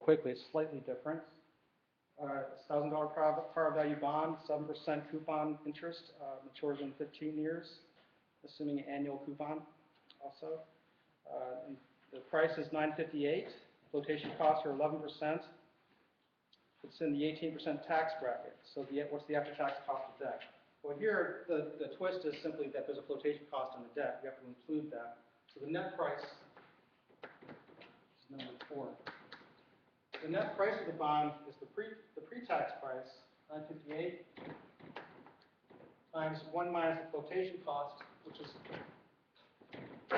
quickly. It's slightly different. $1,000 par value bond, 7% coupon interest, matures in 15 years, assuming an annual coupon also. And the price is $958. Flotation costs are 11%. It's in the 18% tax bracket. So what's the after-tax cost of debt? Well, here the twist is simply that there's a flotation cost on the debt. You have to include that. So the net price is number 4. The net price of the bond is the pre-tax price, $958, times 1 minus the flotation cost, which is, so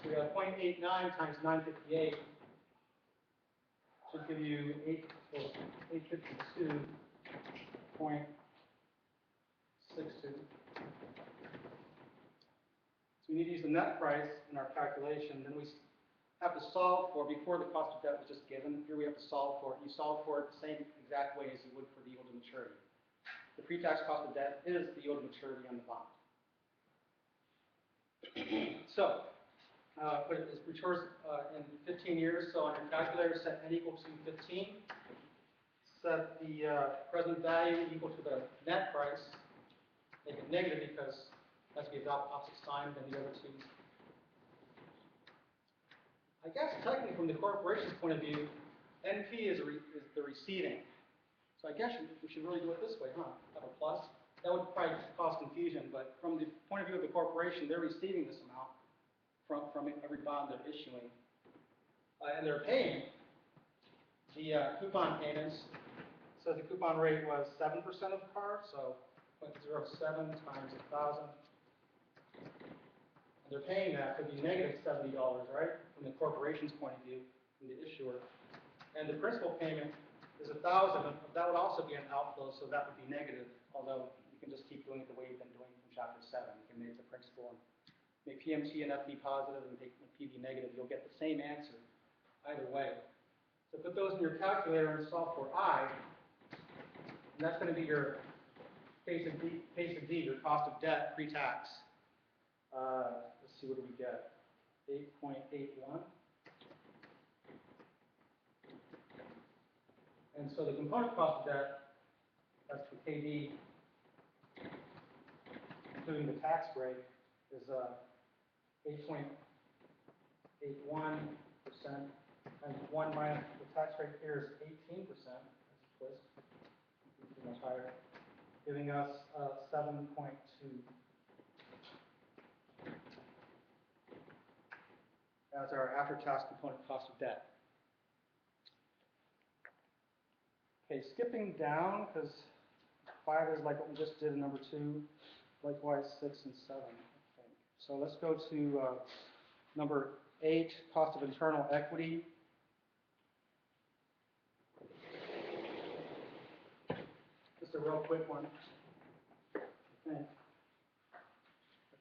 we have 0.89 times 958, should give you 852.62. So we need to use the net price in our calculation. Then we have to solve for, before the cost of debt was just given, here we have to solve for it. You solve for it the same exact way as you would for the yield to maturity. The pre-tax cost of debt is the yield to maturity on the bond. So, but it matures in 15 years, so on your calculator, set n equal to 15. Set the present value equal to the net price. Make it negative because it has to be the opposite sign than the other two. I guess technically from the corporation's point of view, NP is the receiving. So I guess we should really do it this way, huh? Have a plus. That would probably cause confusion, but from the point of view of the corporation, they're receiving this amount from every bond they're issuing. And they're paying the coupon payments. So the coupon rate was 7% of par, so 0.07 times 1,000. And they're paying that to be negative $70, right? From the corporation's point of view, from the issuer. And the principal payment is 1,000. That would also be an outflow, so that would be negative, although you can just keep doing it the way you've been doing from chapter 7. You can make the principal and make PMT and FB positive and make PB negative. You'll get the same answer either way. So put those in your calculator and solve for I, and that's going to be your case of D, your cost of debt pre-tax. Let's see, what do we get? 8.81. And so the component cost of debt, that's the KD, including the tax rate, is 8.81%, and 1 minus the tax rate here is 18%. That's a twist. Much higher, giving us 7.2. As our after-tax component cost of debt. Okay, skipping down, because 5 is like what we just did in number 2, likewise 6 and 7, I think. So let's go to number 8, cost of internal equity. Just a real quick one.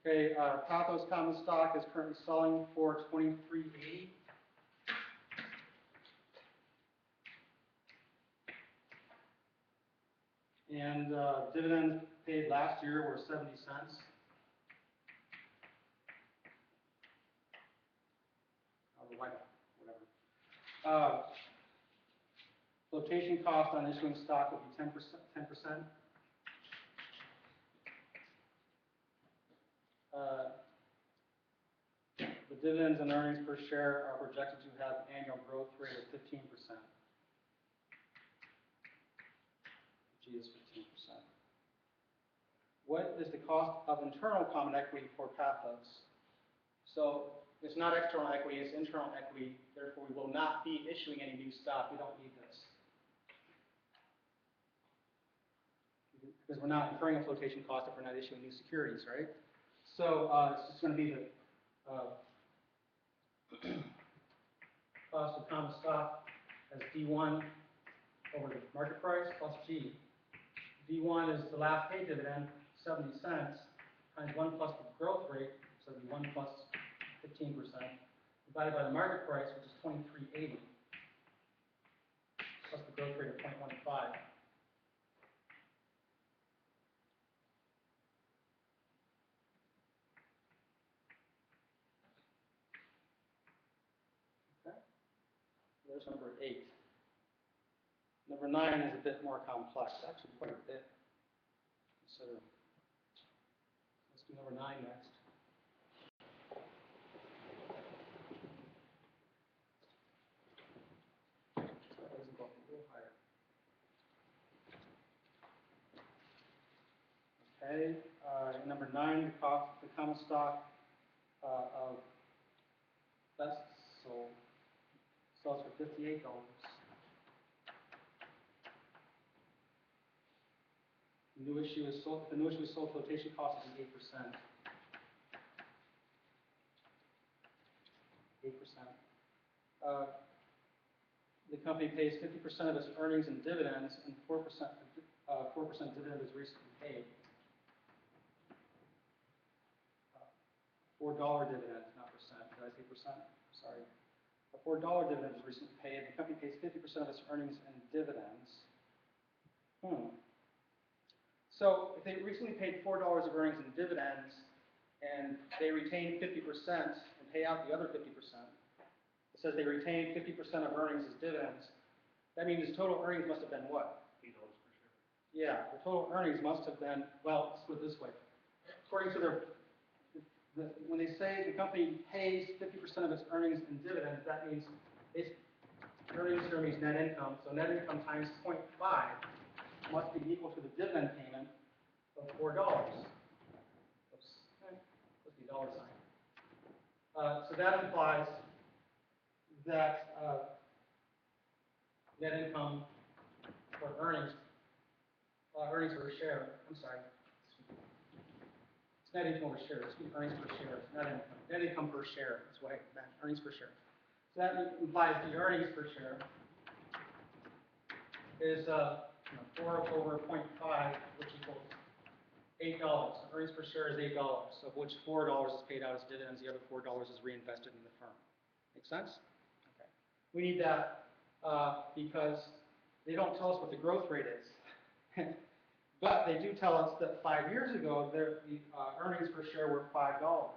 Okay, Pathos common stock is currently selling for $23.80. And dividends paid last year were 70 cents. Whatever. Flotation cost on issuing stock will be 10%. The dividends and earnings per share are projected to have an annual growth rate of 15%. G is 15%. What is the cost of internal common equity for Pathos? So it's not external equity, it's internal equity. Therefore, we will not be issuing any new stock. We don't need this. Because we're not incurring a flotation cost if we're not issuing new securities, right? So it's just going to be the cost of common stock as D1 over the market price plus G. D1 is the last paid dividend, 70 cents, times 1 plus the growth rate, so it'd be 1 plus 15%, divided by the market price, which is $23.80, plus the growth rate of 0.15. There's number 8. Number 9 is a bit more complex, actually quite a bit. Consider. Let's do number 9 next. So that doesn't go up a little higher. Okay, number 9, the common stock of Best sold sells for $58. The new issue is sold. The new issue is sold. Flotation cost is 8%. 8%. The company pays 50% of its earnings in dividends, and 4% dividend is recently paid. $4 dividend, not percent. Did I say percent? Sorry. A $4 dividend is recently paid. The company pays 50% of its earnings in dividends. So if they recently paid $4 of earnings in dividends, and they retain 50% and pay out the other 50%, it says they retain 50% of earnings as dividends. That means the total earnings must have been what? $8 per share. Yeah, the total earnings must have been, well, let's put it this way. According to when they say the company pays 50% of its earnings in dividends, that means earnings here means net income. So net income times 0.5 must be equal to the dividend payment of $4. Oops, let's be dollar sign. So that implies that net income or earnings per share. I'm sorry. It's net income per share. It's earnings per share. It's not income. Net income per share. That's what I meant. Earnings per share. So that implies the earnings per share is 4 over 0.5, which equals $8. So earnings per share is $8, of which $4 is paid out as dividends. The other $4 is reinvested in the firm. Make sense? Okay. We need that because they don't tell us what the growth rate is. But they do tell us that 5 years ago, the earnings per share were $5.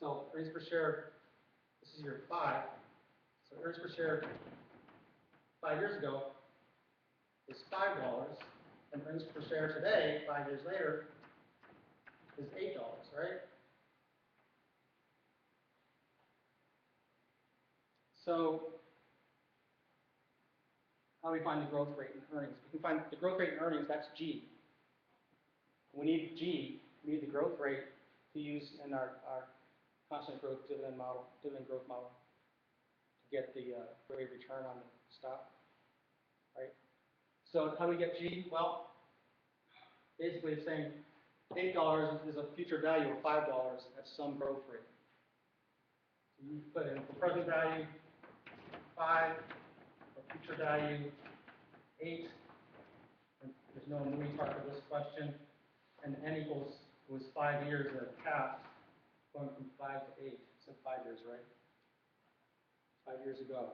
So earnings per share, this is year 5. So earnings per share 5 years ago is $5, and earnings per share today, 5 years later, is $8, right? So how do we find the growth rate in earnings? We can find the growth rate in earnings, that's G. We need G, we need the growth rate to use in our constant growth dividend growth model to get the rate of return on the stock, right? So how do we get G? Well, basically it's saying $8 is a future value of $5 at some growth rate. So you put in the present value 5, or future value 8. And there's no moving part for this question. And N was 5 years at half, going from 5 to 8. So 5 years, right? 5 years ago.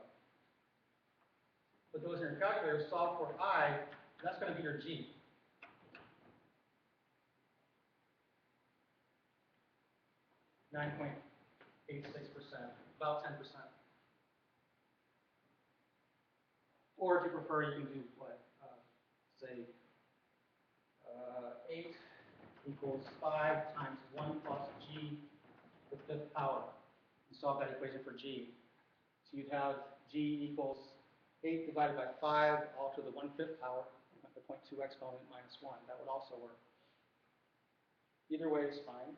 Put those in your calculator, solve for I, that's going to be your G. .86%, about 10%. Or if you prefer, you can do what? Say 8 equals 5 times 1 plus G to the 5th power. And solve that equation for G. So you'd have G equals 8 divided by 5 all to the 1/5 power, the 0.2 exponent minus 1. That would also work. Either way is fine.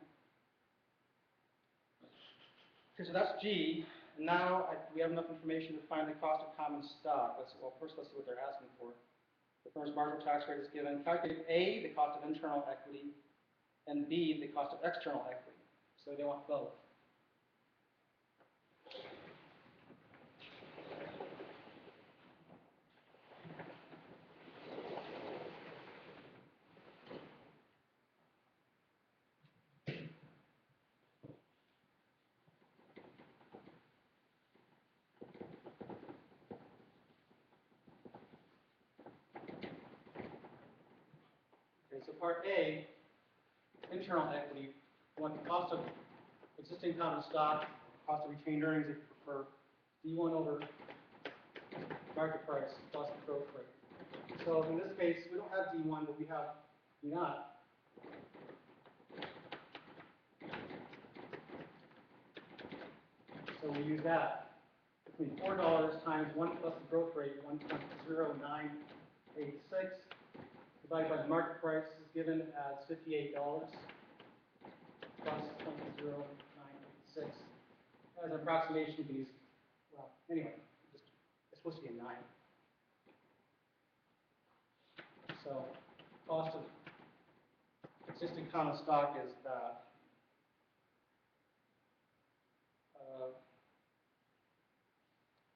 Okay, so that's G. And now we have enough information to find the cost of common stock. First let's see what they're asking for. The firm's marginal tax rate is given. Calculate A, the cost of internal equity, and B, the cost of external equity. So they want both. So part A, internal equity, we want the cost of existing common stock, cost of retained earnings if you prefer, D1 over So in this case, we don't have D1, but we have D0. So we use that. Between $4 times 1 plus the growth rate, 1.0986, divided by the market price is given as $58 plus 0.0986. As an approximation, you can use, well, anyway, it's supposed to be a 9. So cost of existing common stock is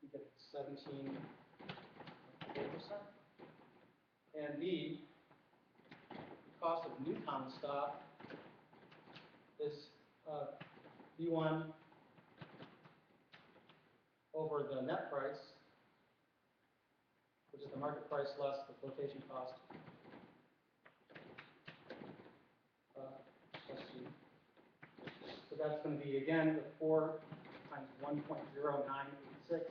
you get 17.4%. And the cost of new common stock is V1 over the net price, which is the market price less the flotation cost. Let's see. So that's going to be, again, the 4 times 1.0986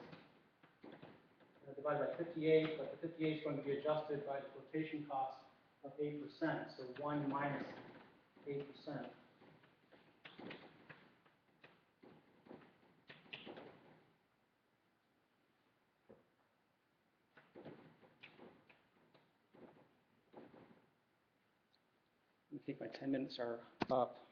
divided by 58, but the 58 is going to be adjusted by the flotation cost of 8%, so 1 minus 8%. I think my 10 minutes are up.